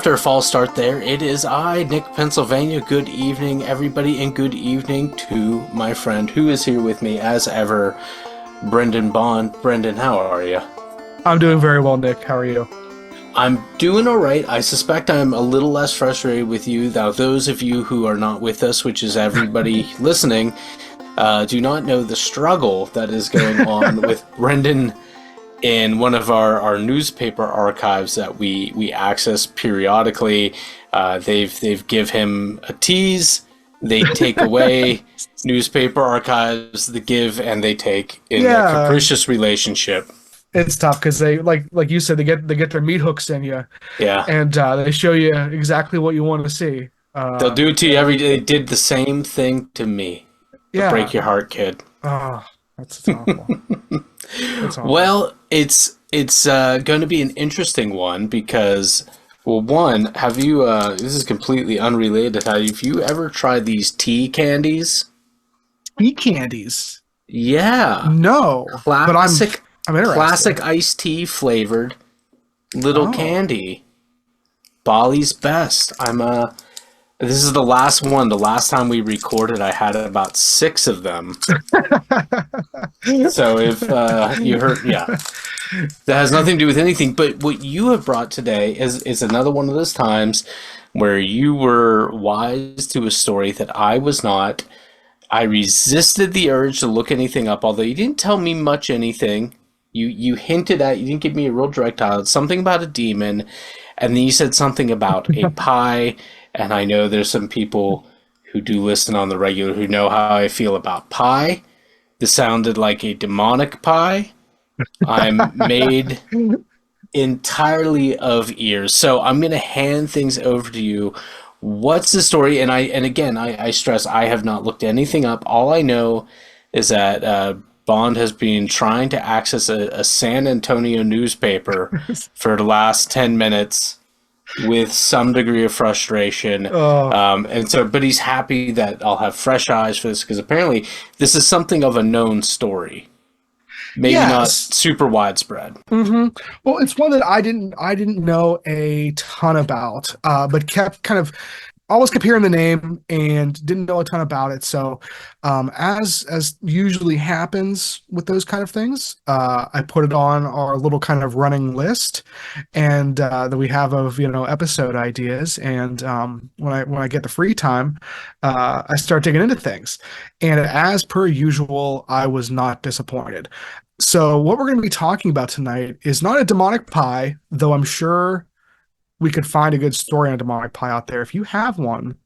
after a false start there, it is I, Nick, Pennsylvania. Good evening, everybody, and good evening to my friend who is here with me, as ever, Brendan Bond. Brendan, how are you? I'm doing very well, Nick. How are you? I'm doing all right. I suspect I'm a little less frustrated with you. Now, those of you who are not with us, which is everybody listening, do not know the struggle that is going on with Brendan in one of our newspaper archives that we access periodically. They've give him a tease. They take away newspaper archives, the give and they take in a capricious relationship. It's tough because they like you said, they get their meat hooks in you. Yeah. And they show you exactly what you want to see. They'll do it to you every day. They did the same thing to me. Yeah. Break your heart, kid. Oh, that's awful. That's awful. Well, it's going to be an interesting one because, well, one, have you, this is completely unrelated, have you ever tried these tea candies? Tea candies? Yeah. No. Classic, but I'm interested. Classic iced tea flavored little candy. Bali's Best. This is the last one. The last time we recorded, I had about 6 of them. So if you heard, yeah, that has nothing to do with anything. But what you have brought today is another one of those times where you were wise to a story that I was not. I resisted the urge to look anything up, although you didn't tell me much anything. You hinted at, you didn't give me a real direct title, something about a demon, and then you said something about a pie. And I know there's some people who do listen on the regular who know how I feel about pie. This sounded like a demonic pie. I'm made entirely of ears. So I'm going to hand things over to you. What's the story? And again, I stress I have not looked anything up. All I know is that Bond has been trying to access a San Antonio newspaper for the last 10 minutes. With some degree of frustration. And so, but he's happy that I'll have fresh eyes for this because apparently this is something of a known story. Maybe not super widespread. Mm-hmm. Well, it's one that I didn't know a ton about, but kept kind of always kept hearing the name and didn't know a ton about it. So, as usually happens with those kind of things, I put it on our little kind of running list, and that we have of episode ideas. And when I get the free time, I start digging into things. And as per usual, I was not disappointed. So what we're going to be talking about tonight is not a demonic pie, though I'm sure we could find a good story on a demonic pie out there. If you have one,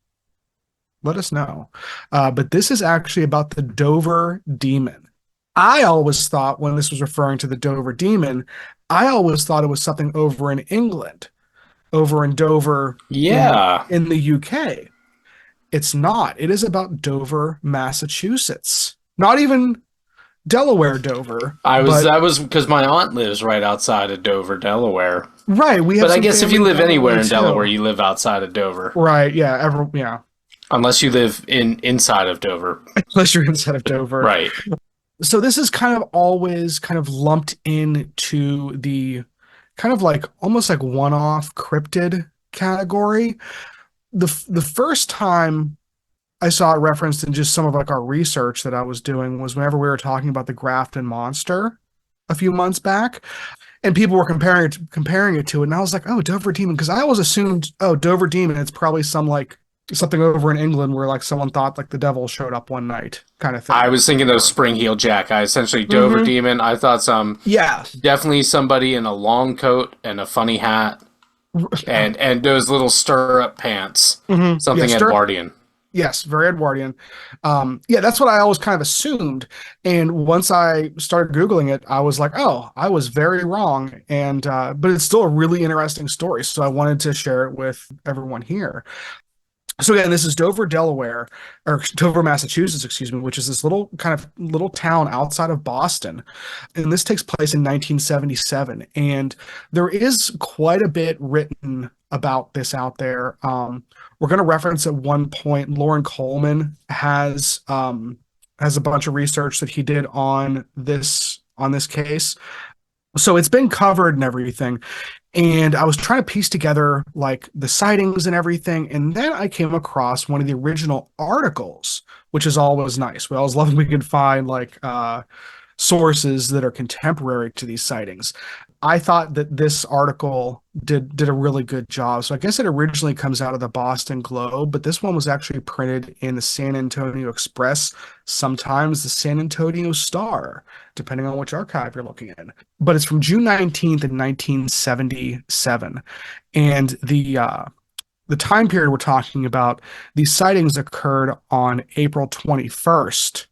let us know. But this is actually about the Dover Demon. I always thought when this was referring to the Dover Demon, I always thought it was something over in England, over in Dover, in the UK. It's not. It is about Dover, Massachusetts. Not even Delaware, Dover. That was because my aunt lives right outside of Dover, Delaware. Right, but I guess if you live anywhere in Delaware, you live outside of Dover. Right, yeah, Unless you live inside of Dover. Unless you're inside of Dover. Right. So this is kind of always kind of lumped into the kind of like almost like one-off cryptid category. The first time I saw it referenced in just some of like our research that I was doing was whenever we were talking about the Grafton Monster a few months back. And people were comparing it to it, and I was like, "Oh, Dover Demon," because I always assumed, "Oh, Dover Demon, it's probably something over in England where like someone thought like the devil showed up one night, kind of thing." I was thinking of Spring Heel Jack. Dover Demon. I thought definitely somebody in a long coat and a funny hat, and those little stirrup pants, something Edwardian. Yes, very Edwardian. That's what I always kind of assumed. And once I started Googling it, I was like, oh, I was very wrong. And but it's still a really interesting story. So I wanted to share it with everyone here. So again, this is Dover, Delaware, or Dover, Massachusetts, excuse me, which is this little town outside of Boston. And this takes place in 1977. And there is quite a bit written about this out there. We're going to reference at one point, Lauren Coleman has a bunch of research that he did on this case. So it's been covered and everything. And I was trying to piece together like the sightings and everything. And then I came across one of the original articles, which is always nice. We always love when we can find like sources that are contemporary to these sightings. I thought that this article did a really good job. So I guess it originally comes out of the Boston Globe, but this one was actually printed in the San Antonio Express, sometimes the San Antonio Star, depending on which archive you're looking in. But it's from June 19th in 1977. And the time period we're talking about, these sightings occurred on April 21st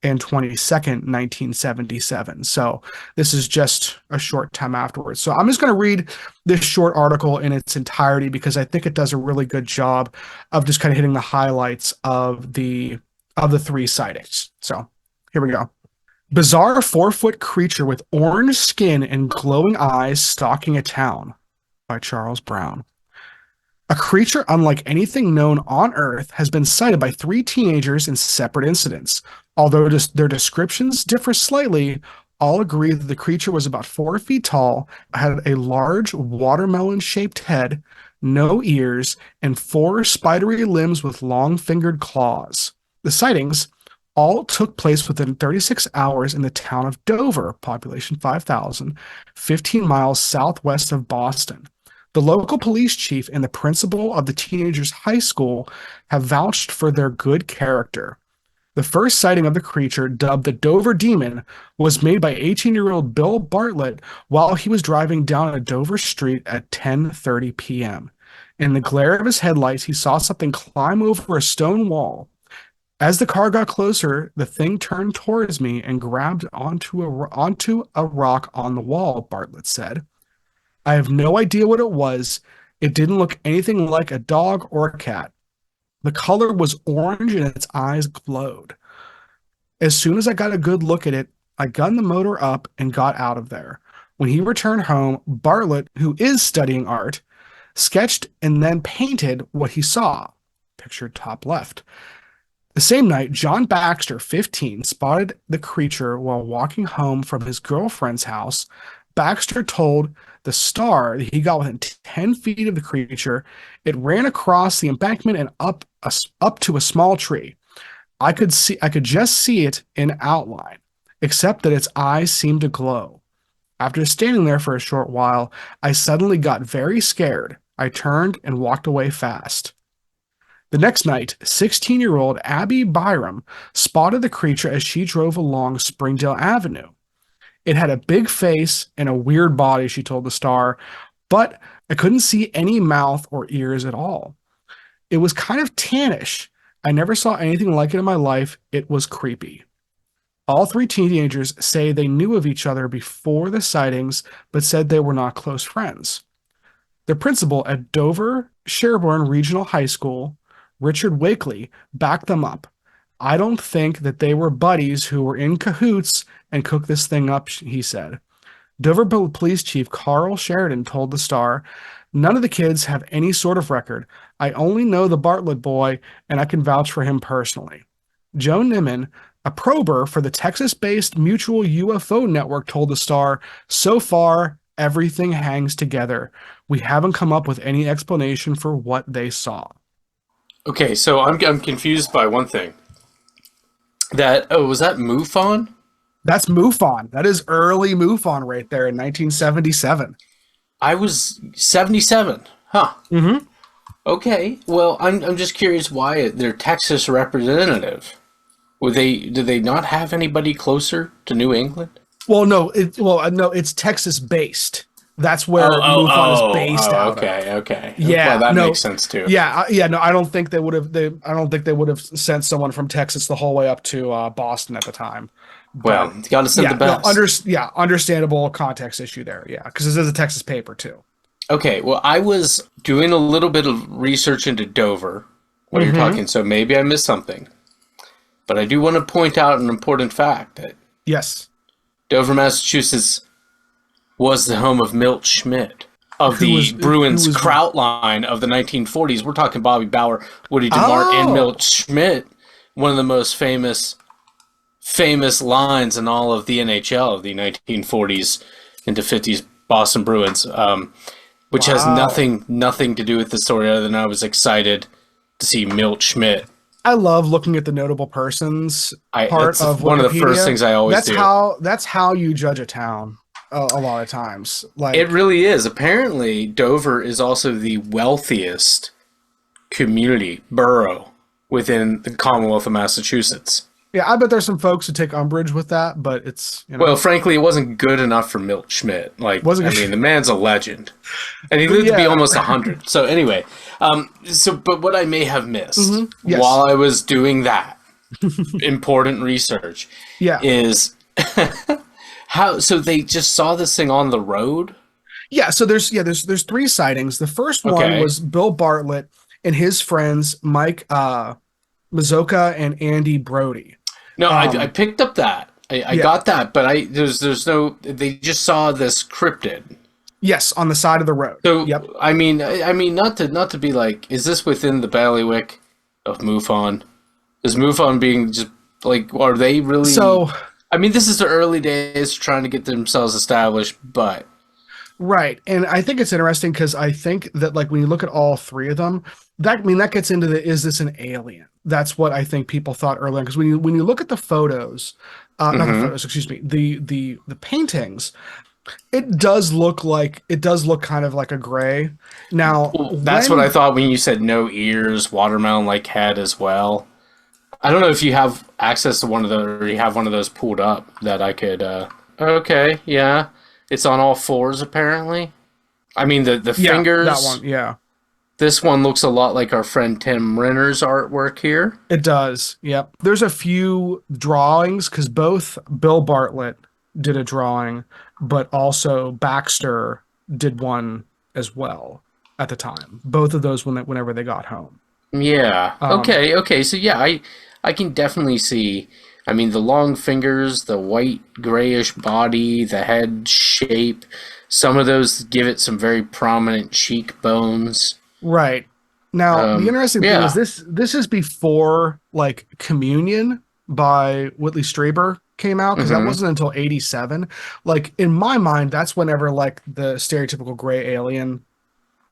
and 22nd, 1977. So this is just a short time afterwards. So I'm just going to read this short article in its entirety because I think it does a really good job of just kind of hitting the highlights of the three sightings. So here we go. Bizarre 4-foot creature with orange skin and glowing eyes stalking a town by Charles Brown. A creature unlike anything known on Earth has been sighted by 3 teenagers in separate incidents. Although their descriptions differ slightly, all agree that the creature was about 4 feet tall, had a large watermelon-shaped head, no ears, and 4 spidery limbs with long-fingered claws. The sightings all took place within 36 hours in the town of Dover, population 5,000, 15 miles southwest of Boston. The local police chief and the principal of the teenagers' high school have vouched for their good character. The first sighting of the creature, dubbed the Dover Demon, was made by 18-year-old Bill Bartlett while he was driving down a Dover street at 10:30 p.m. In the glare of his headlights, he saw something climb over a stone wall. As the car got closer, the thing turned towards me and grabbed onto a rock on the wall, Bartlett said. I have no idea what it was. It didn't look anything like a dog or a cat. The color was orange and its eyes glowed. As soon as I got a good look at it, I gunned the motor up and got out of there. When he returned home, Bartlett, who is studying art, sketched and then painted what he saw. Pictured top left. The same night, John Baxter, 15, spotted the creature while walking home from his girlfriend's house. Baxter told the Star that he got within 10 feet of the creature. It ran across the embankment and up to a small tree. I could just see it in outline, except that its eyes seemed to glow. After standing there for a short while, I suddenly got very scared. I turned and walked away fast. The next night, 16-year-old Abby Byram spotted the creature as she drove along Springdale Avenue. It had a big face and a weird body, she told the Star, but I couldn't see any mouth or ears at all. It was kind of tannish. I never saw anything like it in my life. It was creepy. All 3 teenagers say they knew of each other before the sightings, but said they were not close friends. The principal at Dover Sherborne Regional High School, Richard Wakely, backed them up. I don't think that they were buddies who were in cahoots and cooked this thing up, he said. Dover Police Chief Carl Sheridan told the Star, none of the kids have any sort of record. I only know the Bartlett boy, and I can vouch for him personally. Joe Niman, a prober for the Texas-based Mutual UFO Network, told the Star, so far, everything hangs together. We haven't come up with any explanation for what they saw. Okay, so I'm confused by one thing. Was that MUFON? That's MUFON. That is early MUFON right there in 1977. I was 77. Huh. Mm-hmm. Okay. Well, I'm just curious why their Texas representative. Did they not have anybody closer to New England? Well, no, it's Texas based. That's where MUFON is based out of. Okay. Yeah, well, that makes sense too. Yeah. No, I don't think they would have. I don't think they would have sent someone from Texas the whole way up to Boston at the time. Well, you got to send the best. Understandable context issue there. Yeah, because this is a Texas paper too. Okay. Well, I was doing a little bit of research into Dover when you're talking, so maybe I missed something. But I do want to point out an important fact that yes, Dover, Massachusetts, was the home of Milt Schmidt of the Bruins Kraut line of the 1940s. We're talking Bobby Bauer, Woody DeMart, and Milt Schmidt, one of the most famous lines in all of the NHL of the 1940s into 50s Boston Bruins, which has Wow. nothing to do with the story other than I was excited to see Milt Schmidt. I love looking at the notable persons part That's of one of the first Wikipedia. things I always do. That's how you judge a town a lot of times. It Like, really is. Apparently, Dover is also the wealthiest borough within the Commonwealth of Massachusetts. yeah, I bet there's some folks who take umbrage with that, but it's, Well, frankly, it wasn't good enough for Milt Schmidt. wasn't I mean, the man's a legend, and he but lived to be yeah. almost 100. So anyway, but what I may have missed Yes. while I was doing that important research Yeah. is how. So they just saw this thing on the road. Yeah, so there's three sightings. The first one Okay. was Bill Bartlett and his friends Mike Mazoka and Andy Brody. No, I Um, picked up that. I yeah. got that, but there's no. They just saw this cryptid. Yes, on the side of the road. So Yep. I mean, not to be like, is this within the bailiwick of MUFON? Is MUFON being just like, are they really? So, I mean, this is the early days trying to get themselves established, but right. And I think it's interesting because I think that like when you look at all three of them, that gets into the is this an alien? That's what I think people thought earlier. Because when you look at the photos, not the hmm photos, excuse me, the paintings, it does look kind of like a gray. Now, well, that's what I when thought when you said no ears, watermelon like head as well. I don't know if you have access to one of those, or you have one of those pulled up that I could. Okay, yeah, it's on all fours apparently. I mean the yeah, that fingers. one, yeah. This one looks a lot like our friend Tim Renner's artwork here. It does. Yep. There's a few drawings because both Bill Bartlett did a drawing, but also Baxter did one as well at the time. Both of those whenever they got home. Yeah. Um, Okay. So yeah, I can definitely see. I mean, the long fingers, the white grayish body, the head shape. Some of those give it some very prominent cheekbones. right. Now, the interesting thing is Yeah. this is before like Communion by Whitley Strieber came out because that hmm wasn't until 87. Like in my mind, that's whenever like the stereotypical gray alien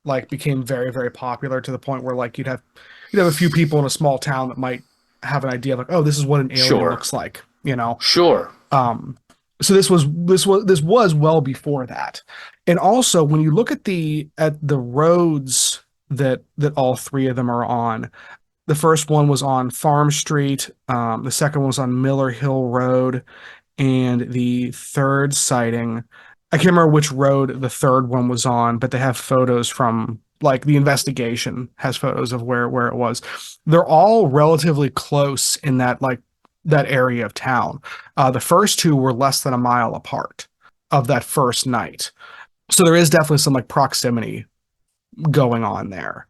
like became very very popular to the point where like you'd have a few people in a small town that might have an idea of like, oh, this is what an alien Sure. looks like, you know. Sure. um so this was well before that. And also when you look at the roads that all three of them are on, the first one was on Farm Street, the second one was on Miller Hill Road, and the third sighting, I can't remember which road the third one was on, but they have photos from like the investigation has photos of where it was. They're all relatively close in that like that area of town. The first two were less than a mile apart of that first night. So there is definitely some like proximity going on there.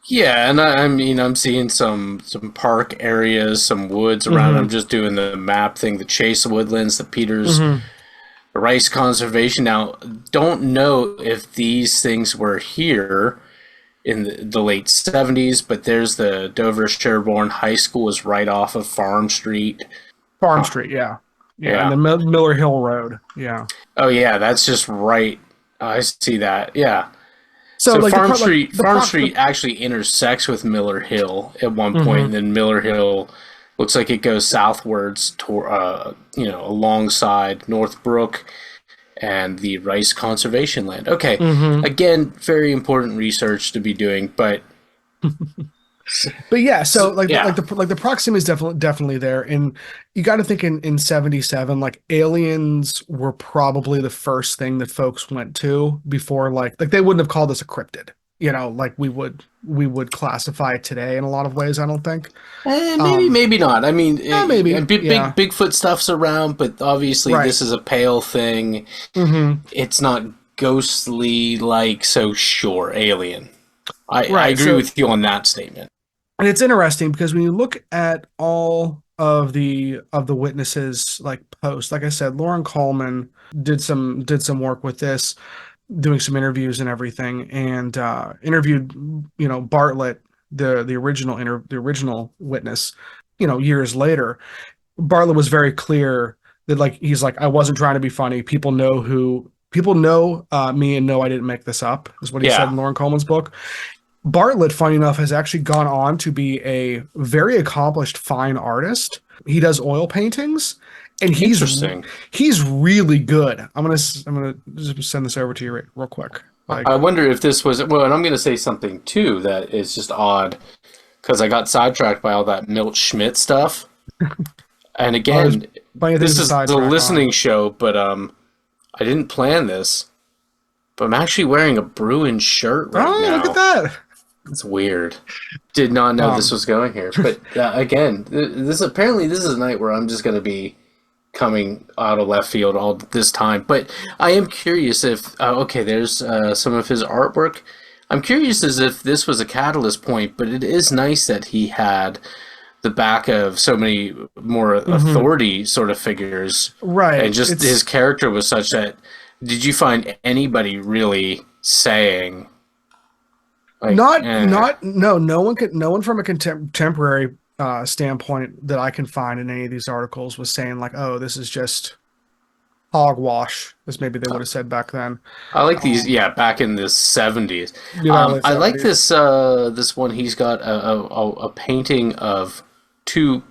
Yeah, and I mean, I'm seeing some park areas, some woods around. I'm Hmm. just doing the map thing, the Chase Woodlands, the Peters Hmm. Rice Conservation. Now, don't know if these things were here in the late 70s, but there's the Dover Sherborne High School is right off of Farm Street. Farm Huh. Street, yeah. Yeah, and Yeah. the Miller Hill Road. Yeah. Oh, yeah, that's just right. I see that. Yeah. So So like Farm Street, the Farm proc Street actually intersects with Miller Hill at one point, and Mhm. then Miller Hill looks like it goes southwards to, alongside Northbrook and the Rice Conservation Land. Okay, Mhm. again, very important research to be doing, but But yeah, so yeah, like the proximity is definitely there, and you got to think in 77, like aliens were probably the first thing that folks went to before like they wouldn't have called this a cryptid, you know, like we would classify it today in a lot of ways. I don't think. maybe Um, maybe not. I mean, maybe, big yeah, Bigfoot stuff's around, but obviously right. this is a pale thing. Hmm. It's not ghostly like, so sure, alien. I Right. agree So with you on that statement. and it's interesting because when you look at all of the witnesses like posts, like I said, Lauren Coleman did some work with this, doing some interviews and everything, and interviewed Bartlett, the original witness, years later. Bartlett was very clear that like he's like, I wasn't trying to be funny. People know who people know me and know I didn't make this up, is what he said Yeah, in Lauren Coleman's book. Bartlett, funny enough, has actually gone on to be a very accomplished fine artist. He does oil paintings, and interesting. he's really good. I'm gonna just send this over to you real quick. I wonder if this was well, and I'm going to say something too that is just odd because I got sidetracked by all that Milt Schmidt stuff. And again, this is the listening show, but I didn't plan this. But I'm actually wearing a Bruin shirt right now. Look at that! It's weird. Did not know this was going here. But again, this is a night where I'm just going to be coming out of left field all this time. But I am curious if okay, there's some of his artwork. I'm curious as if this was a catalyst point, but it is nice that he had the back of so many more authority sort of figures. Right. And just his character was such that did you find anybody really saying like, no one from a contemporary standpoint that I can find in any of these articles was saying like, oh, this is just hogwash, as maybe they would have said back then. I like these, back in the 70s. I like this this one. He's got a painting of two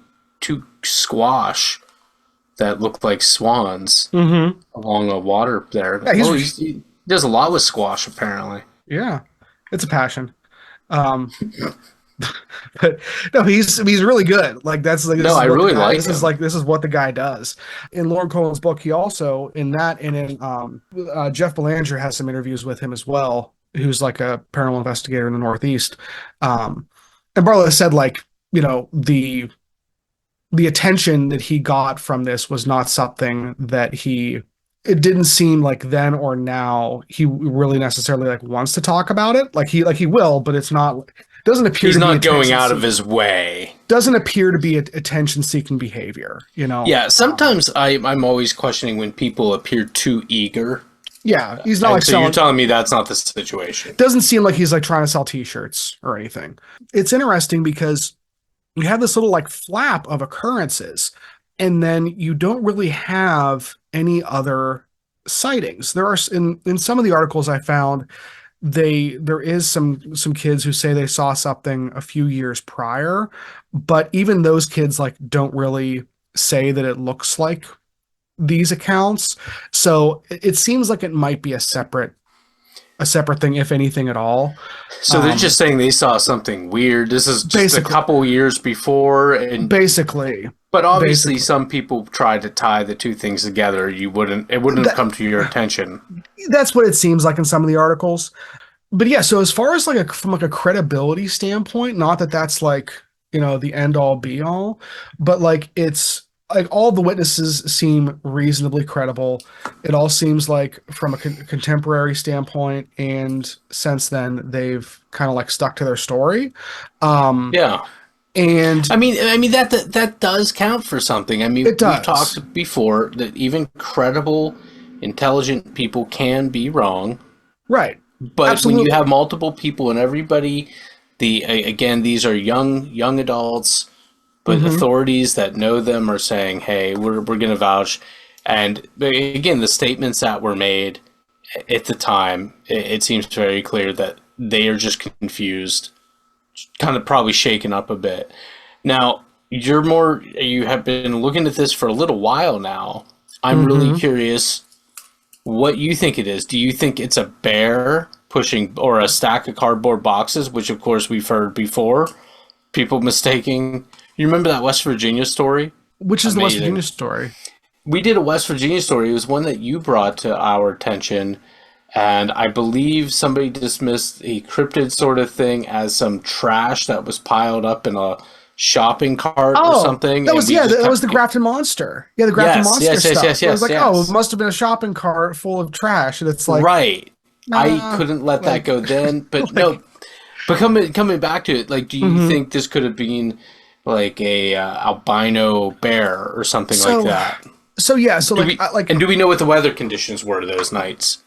squash that look like swans along a water there. Yeah, he does a lot with squash, apparently. Yeah, it's a passion. But no, he's really good. Like that's like I really like him. This is what the guy does. In Lauren Cohen's book, he also in Jeff Belanger has some interviews with him as well, who's like a paranormal investigator in the Northeast. And Bartlett said like, you know, the attention that he got from this was not something that it didn't seem like then or now he really necessarily like wants to talk about it. Like he will, but it's not. Doesn't appear he's to not be going out of his way. Doesn't appear to be attention-seeking behavior, you know. Yeah, sometimes I'm always questioning when people appear too eager. Yeah, he's not like so selling. You're telling me that's not the situation. Doesn't seem like he's like trying to sell T-shirts or anything. It's interesting because you have this little like flap of occurrences, and then you don't really have any other sightings. There are in some of the articles I found. There is some kids who say they saw something a few years prior, but even those kids like don't really say that it looks like these accounts. So it seems like it might be a separate thing, if anything at all. So they're just saying they saw something weird. This is just a couple years before, and basically. But obviously, some people try to tie the two things together. It wouldn't have come to your attention. That's what it seems like in some of the articles. But yeah, so as far as like from like a credibility standpoint, not that that's like, you know, the end all be all, but like it's like all the witnesses seem reasonably credible. It all seems like from a contemporary standpoint, and since then they've kind of like stuck to their story. Yeah. And I mean that does count for something. I mean, we've talked before that even credible, intelligent people can be wrong. Right. But Absolutely. when you have multiple people and everybody, again, these are young adults, but authorities that know them are saying, "Hey, we're going to vouch." And again, the statements that were made at the time, it seems very clear that they are just confused. Kind of probably shaken up a bit. Now, you have been looking at this for a little while now. I'm really curious what you think it is. Do you think it's a bear pushing or a stack of cardboard boxes, which of course we've heard before, people mistaking. You remember that West Virginia story? Which is the West Virginia story? We did a West Virginia story. It was one that you brought to our attention. And I believe somebody dismissed a cryptid sort of thing as some trash that was piled up in a shopping cart or something. That was that was the Grafton Monster. Yeah, the Grafton Monster stuff. Yes, it was like, oh, it must have been a shopping cart full of trash. And it's like, right. I couldn't let that go then. But no, but coming back to it, like, do you think this could have been like a albino bear or something like that? So yeah, and do we know what the weather conditions were those nights?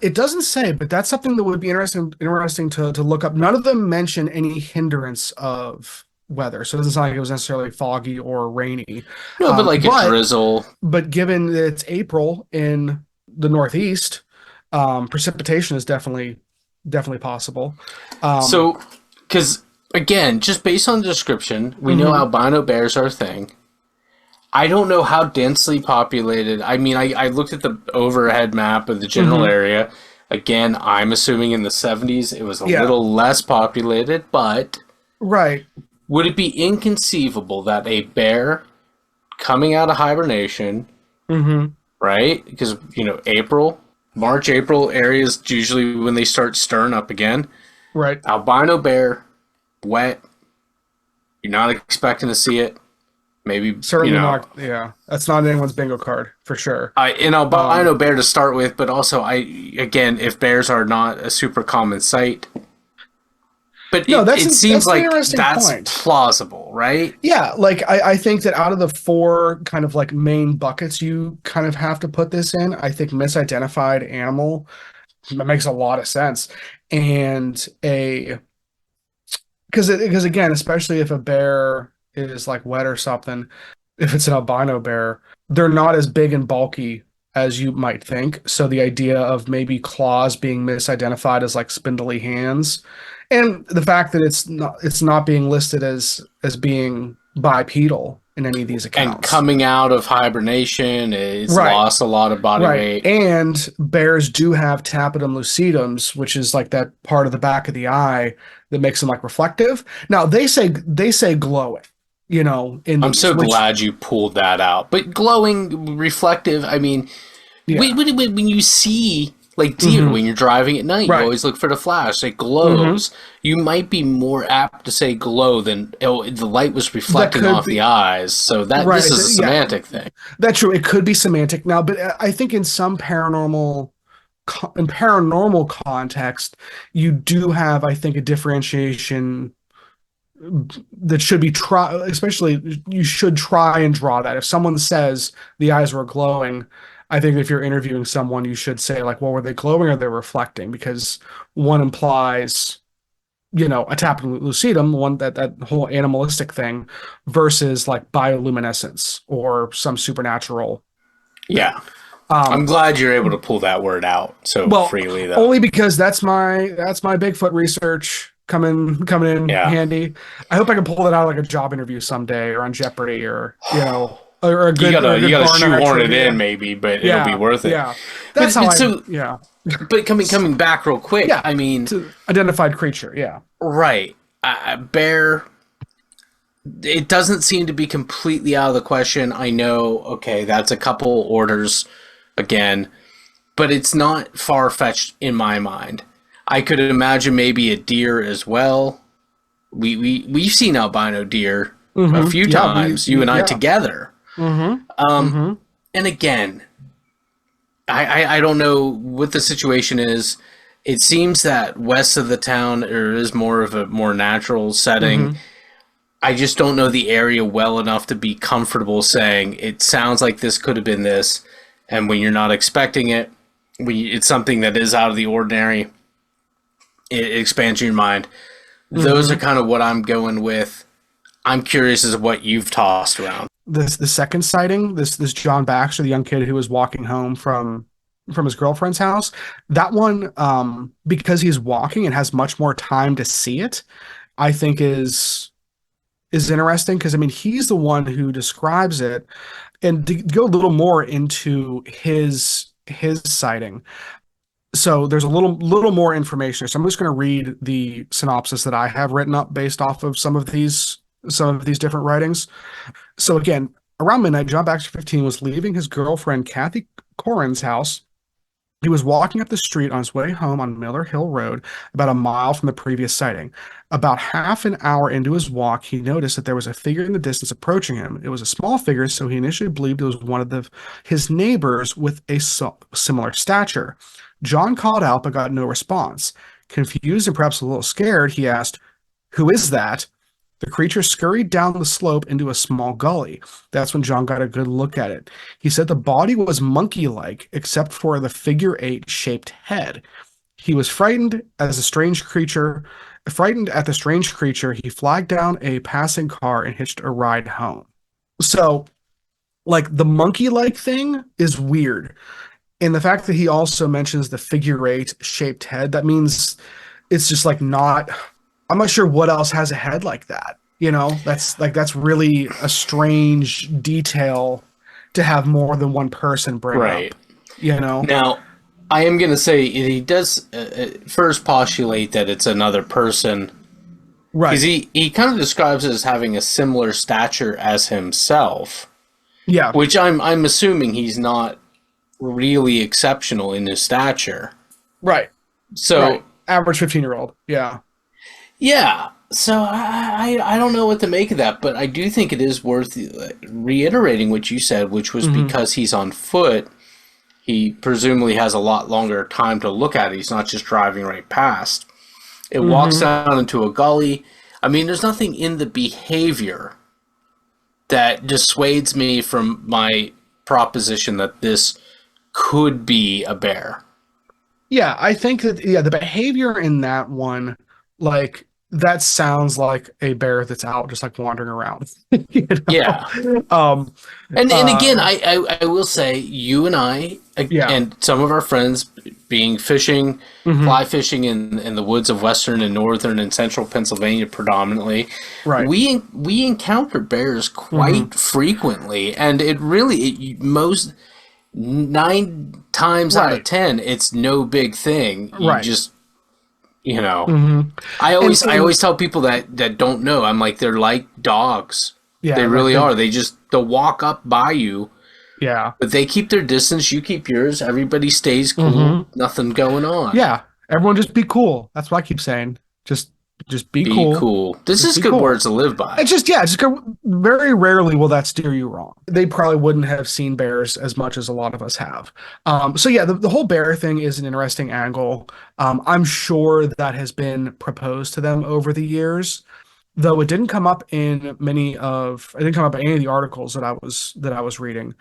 It doesn't say, but that's something that would be interesting to look up. None of them mention any hindrance of weather, so it doesn't sound like it was necessarily foggy or rainy. No, but like a drizzle. But given that it's April in the Northeast. Precipitation is definitely possible. Um, So, because again, just based on the description, we know mhm. albino bears are a thing. I don't know how densely populated. I mean, I looked at the overhead map of the general Mhm. area. Again, I'm assuming in the 70s it was a Yeah, little less populated, but right. would it be inconceivable that a bear coming out of hibernation, Mhm. right? Because, April, March, April areas usually when they start stirring up again. Right. Albino bear, wet, you're not expecting to see it. Maybe, Certainly not. Yeah, that's not anyone's bingo card for sure. an Um, albino bear to start with, but also, again, if bears are not a super common sight, but no, it seems that's an like interesting that's point. plausible, right? Yeah, like I think that out of the four kind of like main buckets you kind of have to put this in, I think misidentified animal makes a lot of sense. And a because again, especially if a bear is like wet or something, if it's an albino bear, they're not as big and bulky as you might think. So the idea of maybe claws being misidentified as like spindly hands, and the fact that it's not being listed as being bipedal in any of these And accounts. coming out of hibernation, it's Right. lost a lot of body Right. weight. And bears do have tapetum lucidums, which is like that part of the back of the eye that makes them like reflective. Now they say glowing, in I'm these, so which glad you pulled that out. But glowing, reflective, I mean, yeah. when you see like deer Hmm. when you're driving at night, you Right. always look for the flash. It Hmm. glows. You might be more apt to say glow than the light was That reflecting could off the be eyes. So that this right. is a Yeah, semantic thing. that's true. It could be semantic now, but I think in some in paranormal context, you do have, I think, a differentiation that should be try, especially you should try and draw that. If someone says the eyes were glowing, I think if you're interviewing someone, you should say like, well, were they glowing or they reflecting? Because one implies, a tapetum lucidum, one that whole animalistic thing, versus like bioluminescence or some supernatural thing. Yeah. I'm Um, glad you're able to pull that word out so well, freely, though. only because that's my Bigfoot research coming in Yeah. handy. I hope I can pull that out like a job interview someday or on Jeopardy or or a You good or a gotta you good gotta bar night shoehorn it in trivia. maybe, but it'll be Yeah, worth it. yeah. That's how So, yeah. but coming back real quick, Yeah. I mean, To identified creature, yeah. right, bear. It doesn't seem to be completely out of the question. I know, okay, that's a couple orders again, but it's not far fetched in my mind. I could imagine maybe a deer as well. We've seen albino deer a Mm-hmm. few Yeah, times, you and I yeah. together. Mm-hmm. Mm-hmm. And again, I don't know what the situation is. It seems that west of the town there is more of a more natural setting. Mm-hmm. I just don't know the area well enough to be comfortable saying it sounds like this could have been this. And when you're not expecting it, it's something that is out of the ordinary. It expands your mind. Those are Mm-hmm. kind of what I'm going with. I'm curious as to what you've tossed around. The second sighting, this John Baxter, the young kid who was walking home from his girlfriend's house, that one, because he's walking and has much more time to see it, I think is interesting because I mean he's the one who describes it, and to go a little more into his sighting. So there's a little more information. So I'm just going to read the synopsis that I have written up based off of some of these different writings. So again, around midnight, John Baxter 15 was leaving his girlfriend Kathy Corin's house. He was walking up the street on his way home on Miller Hill Road, about a mile from the previous sighting. About half an hour into his walk, he noticed that there was a figure in the distance approaching him. It was a small figure, so he initially believed it was one of his neighbors with a similar stature. John called out but got no response. Confused and perhaps a little scared, he asked, "Who is that?" The creature scurried down the slope into a small gully. That's when John got a good look at it. He said the body was monkey-like, except for the figure-8 shaped head. He was frightened at the strange creature. He flagged down a passing car and hitched a ride home. So, like the monkey-like thing is weird. And the fact that he also mentions the figure eight shaped head, that means it's just like not, I'm not sure what else has a head like that. That's really a strange detail to have more than one person bring Right. up, you know? Now, I am going to say he does first postulate that it's another person because Right. he kind of describes it as having a similar stature as himself, Yeah. which I'm assuming he's not really exceptional in his stature. Right. So Right. Average 15-year-old. Yeah. yeah, so I don't know what to make of that, but I do think it is worth reiterating what you said, which was Hmm. because he's on foot, he presumably has a lot longer time to look at it. He's not just driving right past. It walks Hmm. down into a gully. I mean, there's nothing in the behavior that dissuades me from my proposition that this could be a bear. Yeah, I think that the behavior in that one, like that sounds like a bear that's out just like wandering around. You Yeah. know? And again, I will say, you and I Yeah. and some of our friends being fishing, Hmm. fly fishing in the woods of western and northern and central Pennsylvania predominantly, Right. we encounter bears Hmm. quite frequently, and most 9 times out of Right. 10, it's no big thing. You Right. just, you know, Hmm. I And always tell people that don't know. I'm like, they're like dogs. yeah, They like really are. They'll walk up by you, yeah. but they keep their distance. You keep yours. Everybody stays cool. Hmm. Nothing going on. Yeah. Everyone just be cool. That's what I keep saying. Just be Be cool. cool. This Just is be good cool. words to live by. It's just, yeah, just very rarely will that steer you wrong. They probably wouldn't have seen bears as much as a lot of us have. So yeah, the whole bear thing is an interesting angle. I'm sure that has been proposed to them over the years, though it didn't come up in any of the articles that I was reading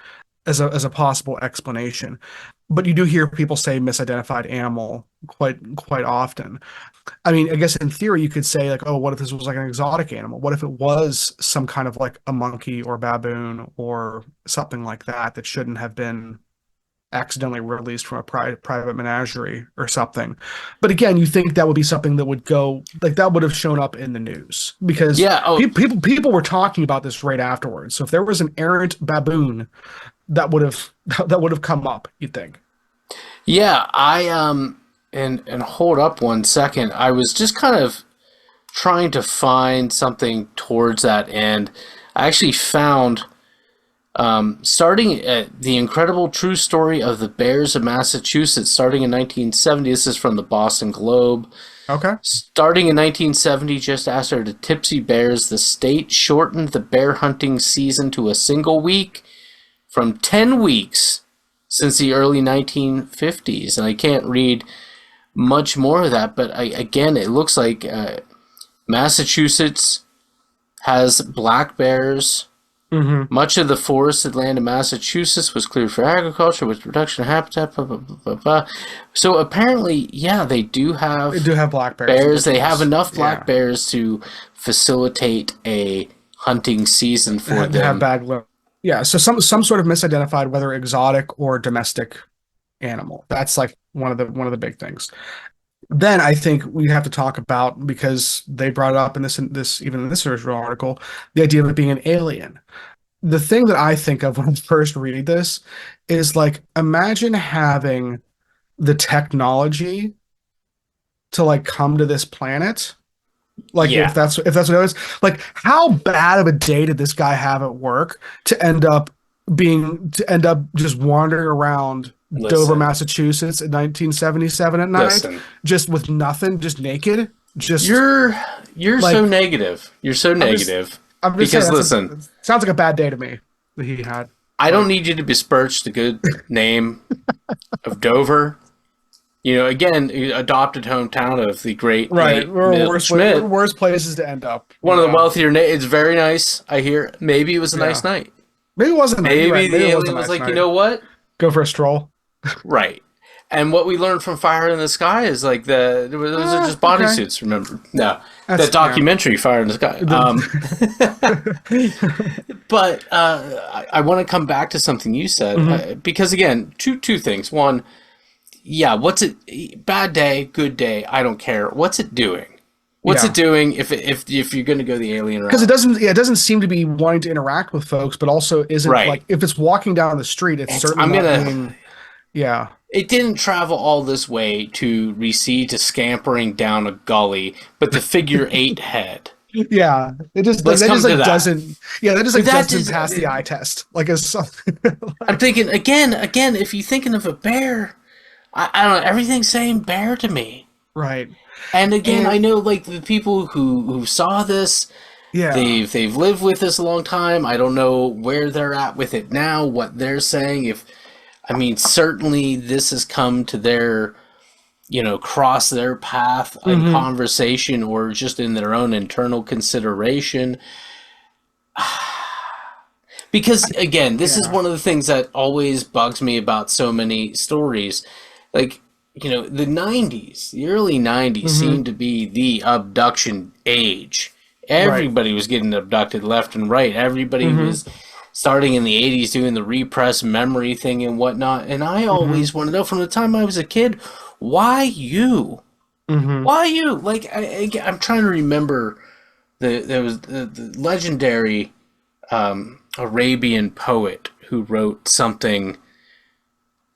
as a possible explanation. But you do hear people say misidentified animal quite often. I mean, I guess in theory you could say like, oh, what if this was like an exotic animal? What if it was some kind of like a monkey or baboon or something like that that shouldn't have been accidentally released from a private menagerie or something? But again, you think that would be something that would go like that would have shown up in the news because Yeah. Oh, people were talking about this right afterwards. So if there was an errant baboon, that would have that would have come up, you'd think. yeah. And hold up 1 second. I was just kind of trying to find something towards that end. I actually found starting at the incredible true story of the Bears of Massachusetts, starting in 1970. This is from the Boston Globe. Okay. Starting in 1970, just after the Tipsy Bears, the state shortened the bear hunting season to a single week from 10 weeks since the early 1950s. And I can't read much more of that, but again, it looks like Massachusetts has black bears. Hmm. Much of the forested land in Massachusetts was cleared for agriculture with reduction of habitat. Blah, blah, blah, blah, blah. So apparently, yeah, they do They have do have black bears in bears. this They have place. enough Yeah. black bears to facilitate a hunting season for They have them. bad luck. Yeah, so some sort of misidentified, whether exotic or domestic animal. That's like one of the big things. Then I think we have to talk about, because they brought it up in this even in this original article, the idea of it being an alien. The thing that I think of when I'm first reading this is like, imagine having the technology to like come to this planet. Like Yeah, if that's what it is, like how bad of a day did this guy have at work to end up just wandering around Dover, listen, Massachusetts in 1977 at night, listen. just with nothing, just naked, just You're you're like so negative. You're so I'm just negative. I'm just saying Because listen, it sounds like a bad day to me that he had. I don't Like, need you to besmirch the good name of Dover. You know, again, adopted hometown of the great right, late Milt Schmidt, worst places to end up. one of the wealthier. It's very nice. I hear. Maybe it was a Yeah. nice night. Maybe it wasn't. You're right, Maybe the maybe it was a alien was nice like, you night. know what? Go for a stroll. Right. And what we learned from Fire in the Sky is like those are just Okay. bodysuits. Remember? No, the That's yeah. documentary Fire in the Sky. But I want to come back to something you said Mhm. because again, two things. One, yeah, what's it? Bad day, good day. I don't care. What's it doing? What's it Yeah. doing if you're going to go the alien Because route? it doesn't seem to be wanting to interact with folks, but also isn't Right. like if it's walking down the street, it's It's certainly I'm not gonna. being yeah. It didn't travel all this way to recede to scampering down a gully, but the figure eight head. Yeah. It just like Let's that just come to like that. doesn't yeah, that just But like that doesn't is. pass the eye test. Like it's something I'm like thinking again. If you're thinking of a bear, I don't know. Everything's saying bear to me. right. And again, I And know like the people who saw this, yeah. they've lived with this a long time. I don't know where they're at with it now, what they're saying. If I mean, certainly this has come to their, cross their path in Hmm. conversation or just in their own internal consideration. Because again, this is Yeah. one of the things that always bugs me about so many stories. Like, the 90s, the early 90s Hmm. seemed to be the abduction age. Right. Everybody was getting abducted left and right. Everybody Hmm. was starting in the 80s doing the repressed memory thing and whatnot. And I Hmm. always want to know from the time I was a kid, why you? Hmm. Why you? Like, I'm trying to remember there was the legendary Arabian poet who wrote something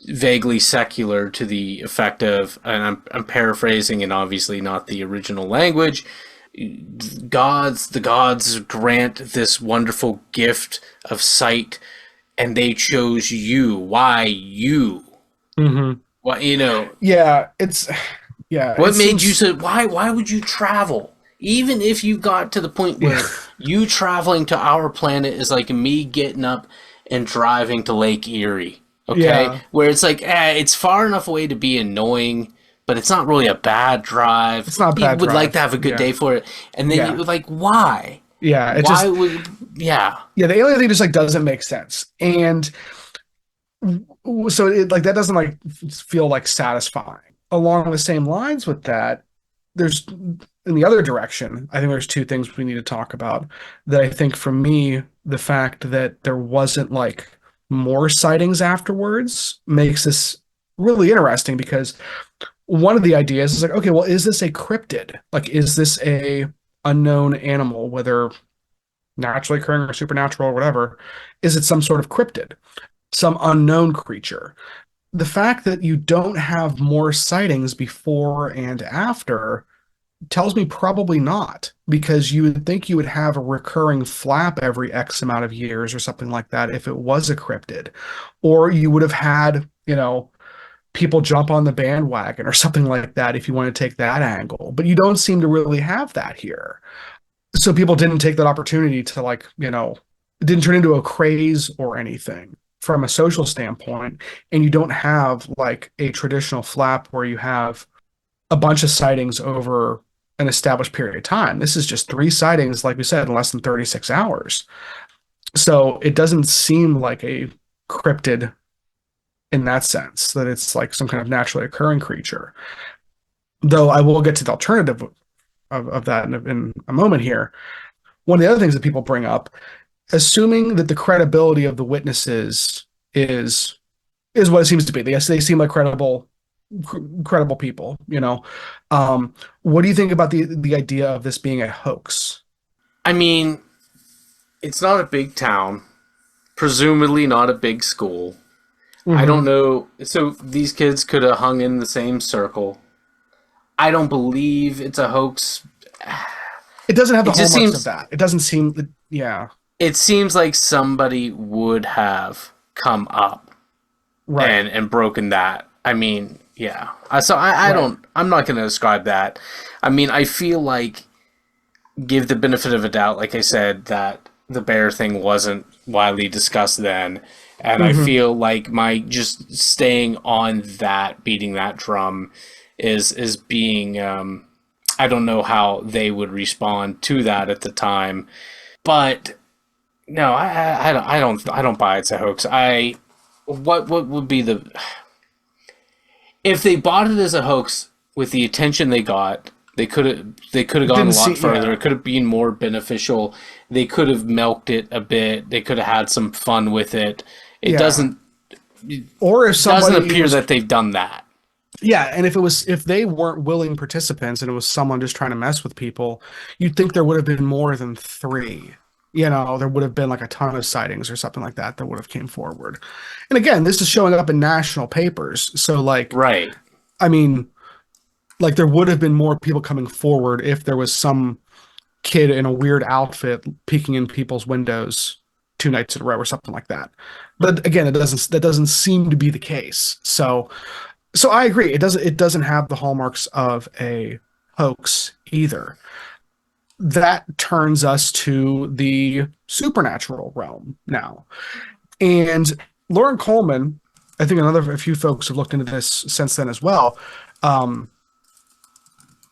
vaguely secular to the effect of, and I'm paraphrasing and obviously not the original language, the gods grant this wonderful gift of sight and they chose you. Why you? Hmm. What Yeah, it's yeah, it what made you seems so why would you travel? Even if you got to the point yeah. where you traveling to our planet is like me getting up and driving to Lake Erie, okay? Yeah. Where it's like, it's far enough away to be annoying, but it's not really a bad drive. It's not a You bad would like to drive. have a good Yeah. day for it, and then you Yeah. would like, why? Yeah. It Why just would? Yeah, yeah, the alien thing just like doesn't make sense. And so it like that doesn't like feel like satisfying. Along the same lines with that, there's in the other direction, I think there's two things we need to talk about that I think for me, the fact that there wasn't like more sightings afterwards makes this really interesting because one of the ideas is like, okay, well, is this a cryptid? Like, is this a unknown animal, whether naturally occurring or supernatural or whatever? Is it some sort of cryptid, some unknown creature? The fact that you don't have more sightings before and after tells me probably not, because you would think you would have a recurring flap every X amount of years or something like that if it was a cryptid. Or you would have had, people jump on the bandwagon or something like that if you want to take that angle. But you don't seem to really have that here. So people didn't take that opportunity to like, it didn't turn into a craze or anything from a social standpoint. And you don't have like a traditional flap where you have a bunch of sightings over an established period of time. This is just three sightings, like we said, in less than 36 hours. So it doesn't seem like a cryptid in that sense, that it's like some kind of naturally occurring creature. Though I will get to the alternative of that in a moment here. One of the other things that people bring up, assuming that the credibility of the witnesses is what it seems to be. They seem like credible people, what do you think about the idea of this being a hoax? I mean, it's not a big town, presumably not a big school. I don't Hmm. know. So these kids could have hung in the same circle. I don't believe it's a hoax. It doesn't have the It just hallmarks of seems that. It doesn't seem, yeah, it seems like somebody would have come up right, and broken that. I mean, yeah. I right. don't. I'm not going to describe that. I mean, I feel like give the benefit of a doubt. Like I said, that the bear thing wasn't widely discussed then, and I Hmm. feel like my just staying on that, beating that drum, is being. I don't know how they would respond to that at the time, but no, I don't buy it's a hoax. What would be the if they bought it as a hoax with the attention they got, they could have It gone a didn't lot see, further. yeah, It could have been more beneficial. They could have milked it a bit. They could have had some fun with it. It yeah. doesn't it Or if doesn't somebody appear was, that they've done that. yeah, and if they weren't willing participants and it was someone just trying to mess with people, you'd think there would have been more than three. There would have been like a ton of sightings or something like that would have came forward. And again, this is showing up in national papers. So like, Right. I mean, like there would have been more people coming forward if there was some kid in a weird outfit peeking in people's windows 2 nights in a row or something like that. But again, that doesn't seem to be the case. So I agree. It doesn't have the hallmarks of a hoax either. That turns us to the supernatural realm now. And Lauren Coleman, I think a few folks have looked into this since then as well, um,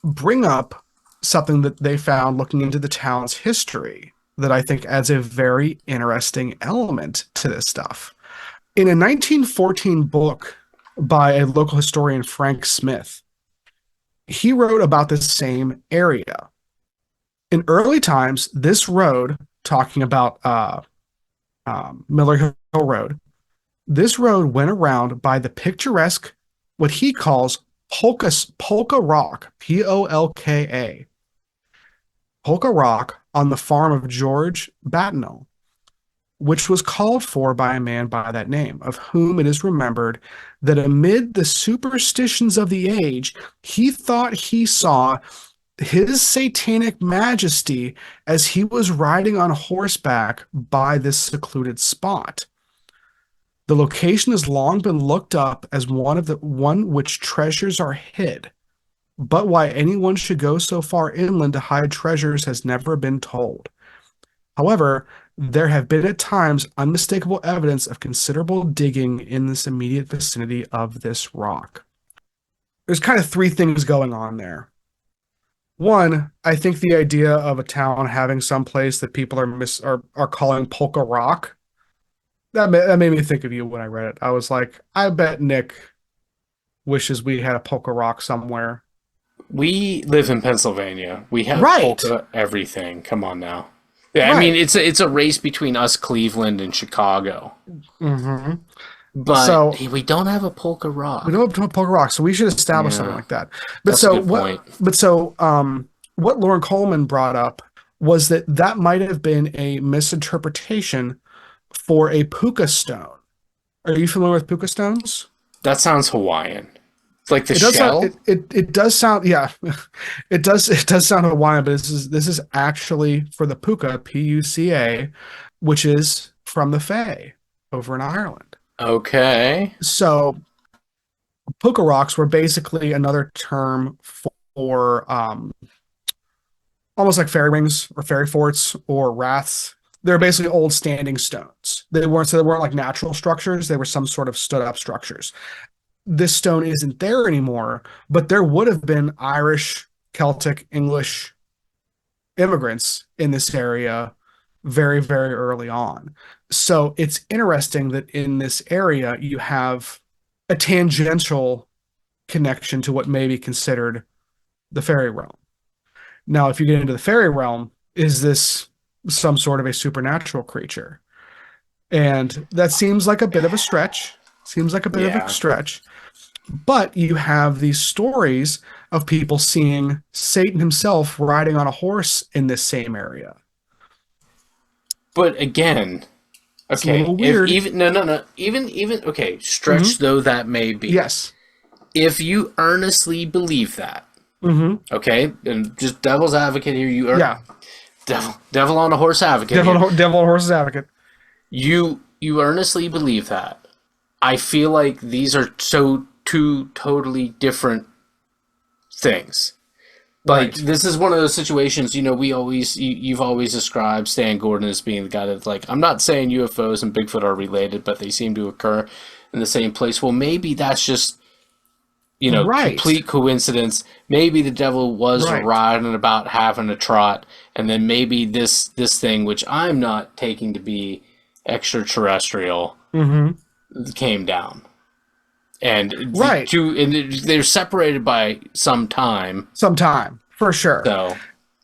bring up something that they found looking into the town's history that I think adds a very interesting element to this stuff. In a 1914 book by a local historian, Frank Smith, he wrote about the same area. In early times, this road, talking about Miller Hill Road, this road went around by the picturesque, what he calls Polka Rock, Polka, Polka Rock on the farm of George Battenell, which was called for by a man by that name, of whom it is remembered that amid the superstitions of the age, he thought he saw his satanic majesty as he was riding on horseback by this secluded spot. The location has long been looked up as one which treasures are hid, but why anyone should go so far inland to hide treasures has never been told. However, there have been at times unmistakable evidence of considerable digging in this immediate vicinity of this rock. There's kind of three things going on there. One, I think the idea of a town having some place that people are calling Polka Rock, that made me think of you when I read it. I was like, I bet Nick wishes we had a Polka Rock somewhere. We live in Pennsylvania. We have Right, polka everything. Come on now. Yeah, I mean right. it's a race between us, Cleveland, and Chicago. hmm But So hey, we don't have a polka we rock. don't have Polka Rock, so we should establish something Yeah, like that. But that's a so good what? point. But so what Lauren Coleman brought up was that might have been a misinterpretation for a puka stone. Are you familiar with puka stones? That sounds Hawaiian. It's like the It does sound shell. it does sound, yeah, it does sound Hawaiian, but this is actually for the puka, Puca, which is from the Fae over in Ireland. Okay. So puka rocks were basically another term for almost like fairy rings or fairy forts or raths. They're basically old standing stones. They weren't like natural structures. They were some sort of stood up structures. This stone isn't there anymore, but there would have been Irish, Celtic, English immigrants in this area very, very early on. So it's interesting that in this area you have a tangential connection to what may be considered the fairy realm. Now, if you get into the fairy realm, is this some sort of a supernatural creature? And that seems like a bit of a stretch. Seems like a bit of a Yeah. stretch. But you have these stories of people seeing Satan himself riding on a horse in this same area. But again, It's a okay, little if weird. even no, even okay, hmm stretch though that may be. Yes. If you earnestly believe that, hmm okay, and just devil's advocate here, you are Yeah. devil on a horse advocate here. Devil horse's advocate. You earnestly believe that. I feel like these are so two totally different things. Like Right. this is one of those situations, you've always described Stan Gordon as being the guy that's like, I'm not saying UFOs and Bigfoot are related, but they seem to occur in the same place. Well, maybe that's just Right. complete coincidence. Maybe the devil was Right. riding about having a trot, and then maybe this thing, which I'm not taking to be extraterrestrial, hmm came down. and Right. they're separated by some time. Some time, for sure. So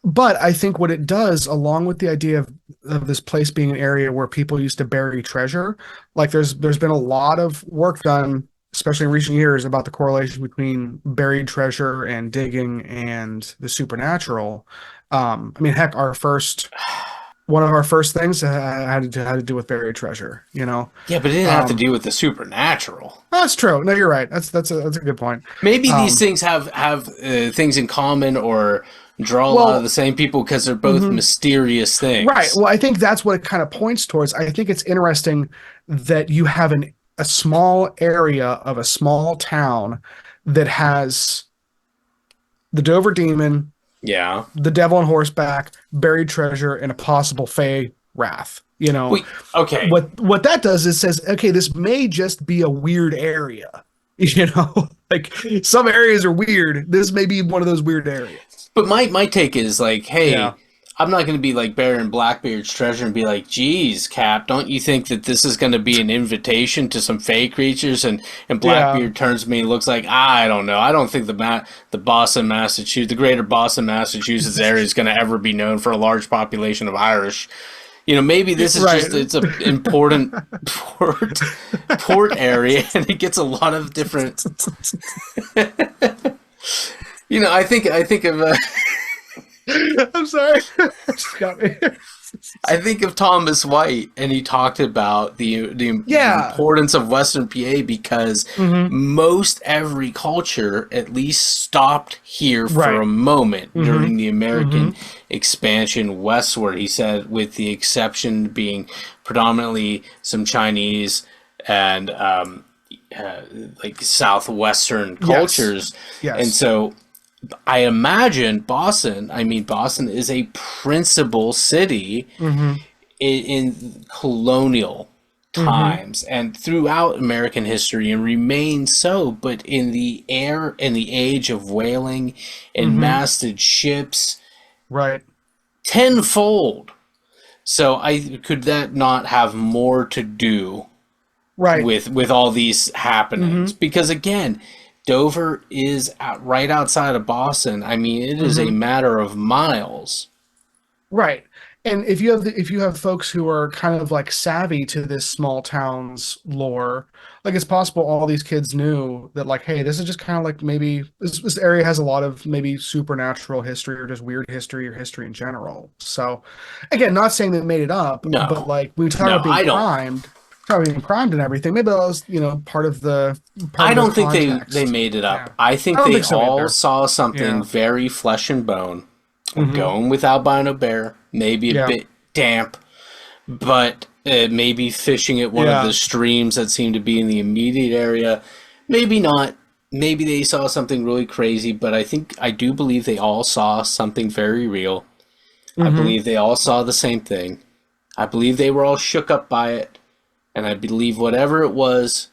But I think what it does, along with the idea of this place being an area where people used to bury treasure, like there's been a lot of work done, especially in recent years, about the correlation between buried treasure and digging and the supernatural. I mean, heck, our first one of our first things had to do with buried treasure, you know. yeah, but it didn't have to Um, do with the supernatural. that's true. No, you're right. That's a good point. Maybe these Um, things have things in common or draw a lot of the well, same people because they're both mhm. mysterious Right. things. Well, I think that's what it kind of points towards. I think it's interesting that you have a small area of a small town that has the Dover Demon, Yeah. the Devil on Horseback, buried treasure, and a possible Fey wrath. You know, Wait. Okay. what that does is says, okay, this may just be a weird area. You know, like some areas are weird. This may be one of those weird areas. But my take is like, hey, Yeah. I'm not going to be like burying Blackbeard's treasure and be like, geez, Cap, don't you think that this is going to be an invitation to some fey creatures? And Yeah. Blackbeard turns to me and looks like, I don't know. I don't think the Boston, Massachusetts, the greater Boston, Massachusetts area is going to ever be known for a large population of Irish. You know, maybe this is Right. just it's an important port area, and it gets a lot of different. You know, I think of I'm sorry. Just got me. I think of Thomas White, and he talked about the Yeah. importance of Western PA because Hmm. most every culture at least stopped here for Right. a moment Hmm. during the Hmm. American expansion westward. He said, with the exception being predominantly some Chinese and uh, like southwestern Yes. cultures, and Yes. so I imagine Boston. I mean, Boston is a principal city Hmm. in colonial Hmm. times and throughout American history, and remains so. But in the age of whaling and Hmm. masted ships, Right. tenfold. So I could that not have more to do Right. with all these Hmm. happenings? Because again, Dover is right outside of Boston. I mean, it is a Hmm. matter of miles. Right. And if you have folks who are kind of like savvy to this small town's lore, like it's possible all these kids knew that like, hey, this is just kind of like maybe this area has a lot of maybe supernatural history or just weird history or history in general. So again, not saying they made it up, but No, like we talk no, about being I don't. primed, talk about being primed and everything. Maybe that was, you know, part I of the don't think they context. made it Yeah. up. I I think don't they think so all either. saw something Yeah. very flesh and bone. I'm Hmm. going with albino bear, maybe a Yeah. bit damp, but maybe fishing at one of Yeah. the streams that seemed to be in the immediate area. Maybe not. Maybe they saw something really crazy, but I do believe they all saw something very real. I Hmm. believe they all saw the same thing. I believe they were all shook up by it, and I believe whatever it was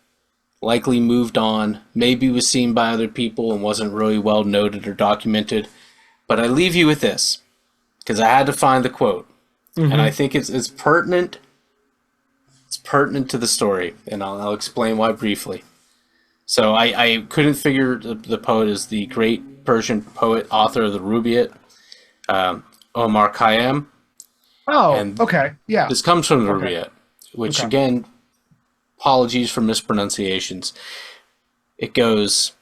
likely moved on, maybe was seen by other people and wasn't really well noted or documented. But I leave you with this, because I had to find the quote, and I Hmm. think it's pertinent. It's pertinent to the story, and I'll explain why briefly. So I couldn't figure the poet is the great Persian poet, author of the Rubaiyat, Omar Khayyam, Oh, and okay. Yeah. this comes from the Okay. Rubaiyat, which Okay. again, apologies for mispronunciations. It goes,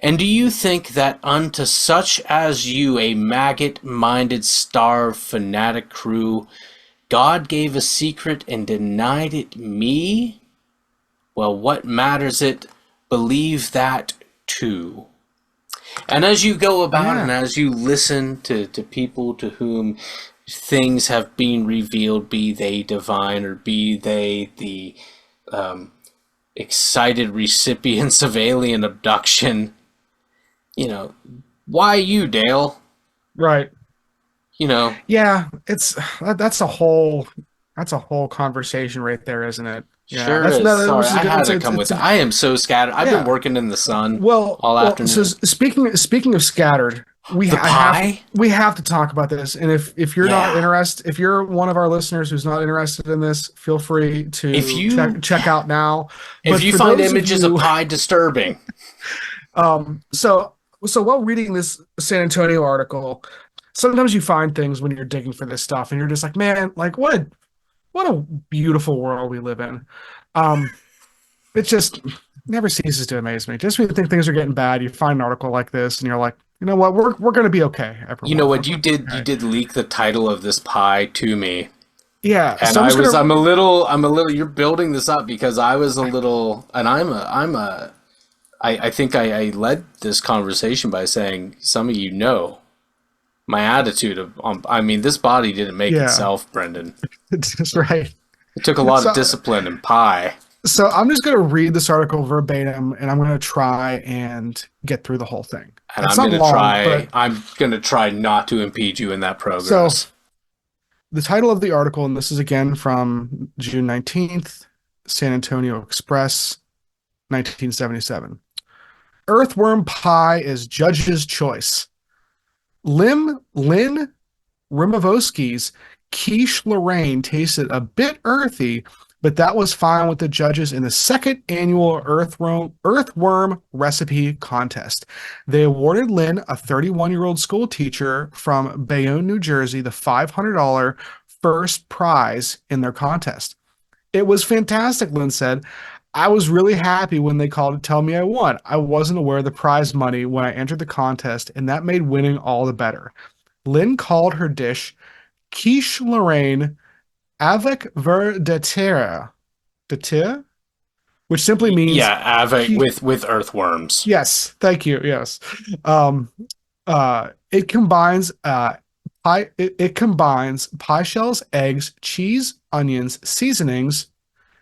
and do you think that unto such as you, a maggot-minded, starved, fanatic crew, God gave a secret and denied it me? Well, what matters it? Believe that too. And as you go about and Yeah. as you listen to people to whom things have been revealed, be they divine or be they the um, excited recipients of alien abduction, you know, why you, Dale? Right. You know, Yeah, that's a whole conversation right there, isn't it? Yeah, sure is. Sorry, which is I good. had to come with that. I am so scattered. I've been Yeah. working in the sun Well, all so afternoon. speaking of scattered, The pie? we have to talk about this. And if you're not Yeah. interested, if you're one of our listeners who's not interested in this, feel free If to you check out now. if But you for find those of images of you, pie disturbing, so while reading this San Antonio article, sometimes you find things when you're digging for this stuff, and you're just like, man, like what a beautiful world we live in. Um, it just never ceases to amaze me. Just when you think things are getting bad, you find an article like this, and you're like, you know what, we're gonna be okay, you know everyone. We're what gonna be you okay. did leak the title of this pie to me. Yeah. And So I'm just gonna. I'm a little, you're building this up because I was a little, and I think I led this conversation by saying some of you know my attitude of, I mean, this body didn't make Yeah, itself, Brendan. that's right. It took a lot of So discipline and pie. so I'm just gonna read this article verbatim, and I'm gonna try and get through the whole thing. And It's not long, but I'm gonna try not to impede you in that so progress. the title of the article, and this is again from June 19th, San Antonio Express, 1977. Earthworm pie is judge's choice. Lynn Rimovosky's quiche Lorraine tasted a bit earthy, but that was fine with the judges in the second annual Earthworm recipe contest. They awarded Lynn, a 31-year-old school teacher from Bayonne, New Jersey, the $500 first prize in their contest. It was fantastic, Lynn said. I was really happy when they called to tell me I won. I wasn't aware of the prize money when I entered the contest, and that made winning all the better. Lynn called her dish quiche Lorraine avec ver de terre, which simply means Yeah, Ave qui- with earthworms. yes, thank you, yes. Um, it combines it combines pie shells, eggs, cheese, onions, seasonings,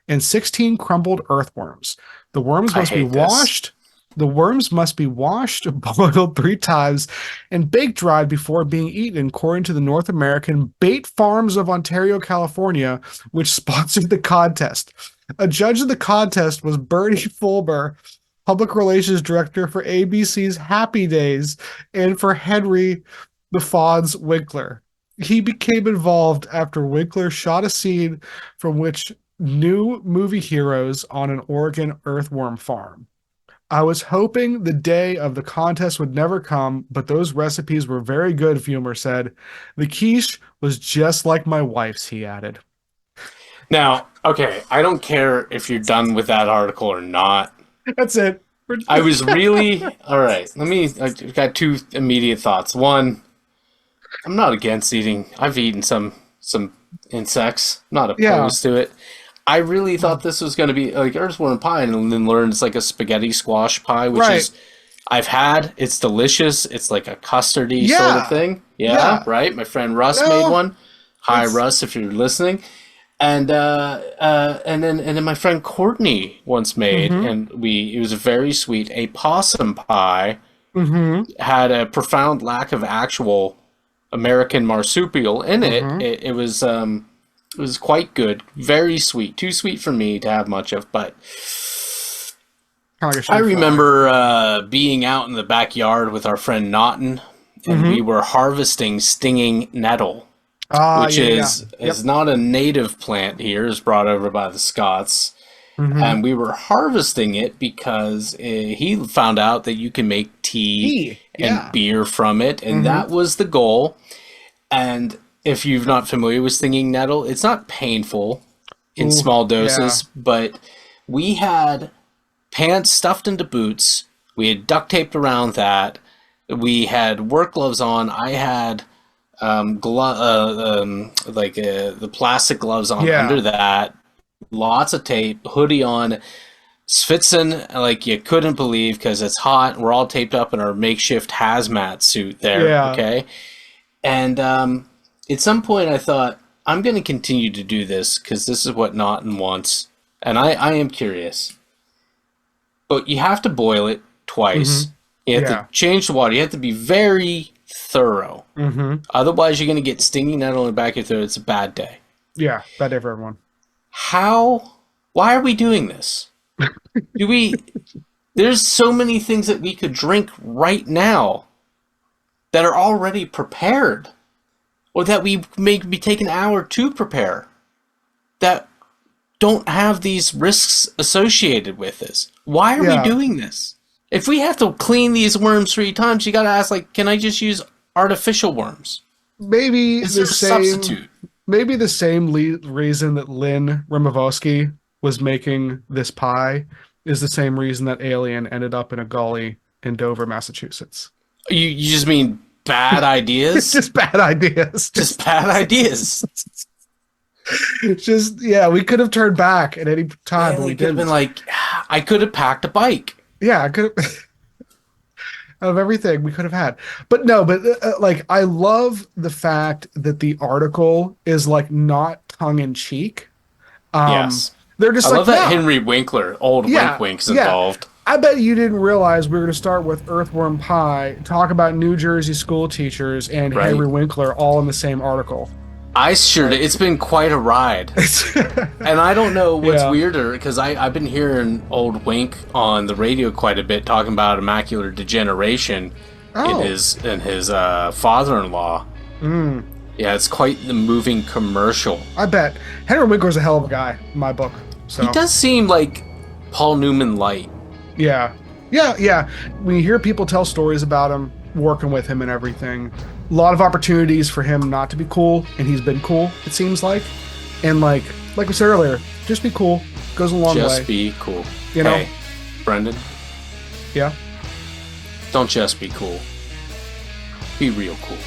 and 16 crumbled earthworms. The worms I must be hate this. washed. The worms must be washed, boiled 3 times, and bake dried before being eaten, according to the North American Bait Farms of Ontario, California, which sponsored the contest. A judge of the contest was Bernie Fulber, public relations director for ABC's Happy Days and for Henry the Fonz Winkler. He became involved after Winkler shot a scene from which new movie heroes on an Oregon earthworm farm. I was hoping the day of the contest would never come, but those recipes were very good, Fumer said. The quiche was just like my wife's, he added. Now, okay, I don't care if you're done with that article or not. That's it. I was really all right. I've got two immediate thoughts. One, I'm not against eating. I've eaten some insects. Not Yeah. opposed to it. I really thought this was going to be like earthworm pie, and then learned it's like a spaghetti squash pie, which Right. is I've had. It's delicious. It's like a custardy sort of Yeah. thing. Yeah, Yeah. right. My friend Russ made No, one. Hi, it's Russ, if you're listening. And then my friend Courtney once made, mm-hmm. and we it was very sweet. A possum pie Mm-hmm. had a profound lack of actual American marsupial in it. Mm-hmm. It was quite good, very sweet, too sweet for me to have much of. But Kind of like a I sugar frog. remember being out in the backyard with our friend Naughton, and we Mm-hmm. were harvesting stinging nettle, Ah, which yeah, yeah. Yep. is not a native plant here. It's brought over by the Scots, Mm-hmm. and we were harvesting it because he found out that you can make tea E. and Yeah. beer from it, and Mm-hmm. that was the goal. And if you're not familiar with stinging nettle, it's not painful in Ooh, small yeah. doses, but we had pants stuffed into boots. We had duct taped around that. We had work gloves on. I had the plastic gloves on Yeah. under that. Lots of tape, hoodie on, Svitzen like you couldn't believe because it's hot. We're all taped up in our makeshift hazmat suit there. Yeah. Okay, and at some point I thought I'm going to continue to do this because this is what Naughton wants, and I am curious. But you have to boil it twice. Mm-hmm. You have Yeah. to change the water. You have to be very thorough. Mm-hmm. Otherwise, you're going to get stinging nettle in the back of your throat. It's a bad day. Yeah. Bad day for everyone. How? Why are we doing this? Do we? There's so many things that we could drink right now. that are already prepared, or that we may be taking an hour to prepare, that don't have these risks associated with this. Why are we doing this? If we have to clean these worms 3 times, you got to ask, like, can I just use artificial worms? Maybe Is there a substitute? Maybe the same reason that Lynn Rimavosky was making this pie is the same reason that Alien ended up in a gully in Dover, Massachusetts. You just mean bad ideas? Just bad ideas. Just bad ideas. We could have turned back at any time, but we could have didn't. been like, I could have packed a bike. Yeah, I could have. Of everything we could have had, but like, I love the fact that the article is like not tongue in cheek. Yes, they're just. I love that Henry Winkler, old Wink's involved. I bet you didn't realize we were going to start with Earthworm Pie, talk about New Jersey school teachers, and Henry Winkler all in the same article. I sure did. It's been quite a ride. And I don't know what's weirder, because I've been hearing old Wink on the radio quite a bit talking about macular degeneration in his father-in-law. Yeah, it's quite the moving commercial. I bet. Henry Winkler's a hell of a guy in my book. So. He does seem like Paul Newman light. Yeah. When you hear people tell stories about him, working with him and everything, a lot of opportunities for him not to be cool, and he's been cool, it seems like. And like we said earlier, just be cool. Goes a long way. Just be cool. You know? Hey, Brendan. Yeah? Don't just be cool. Be real cool.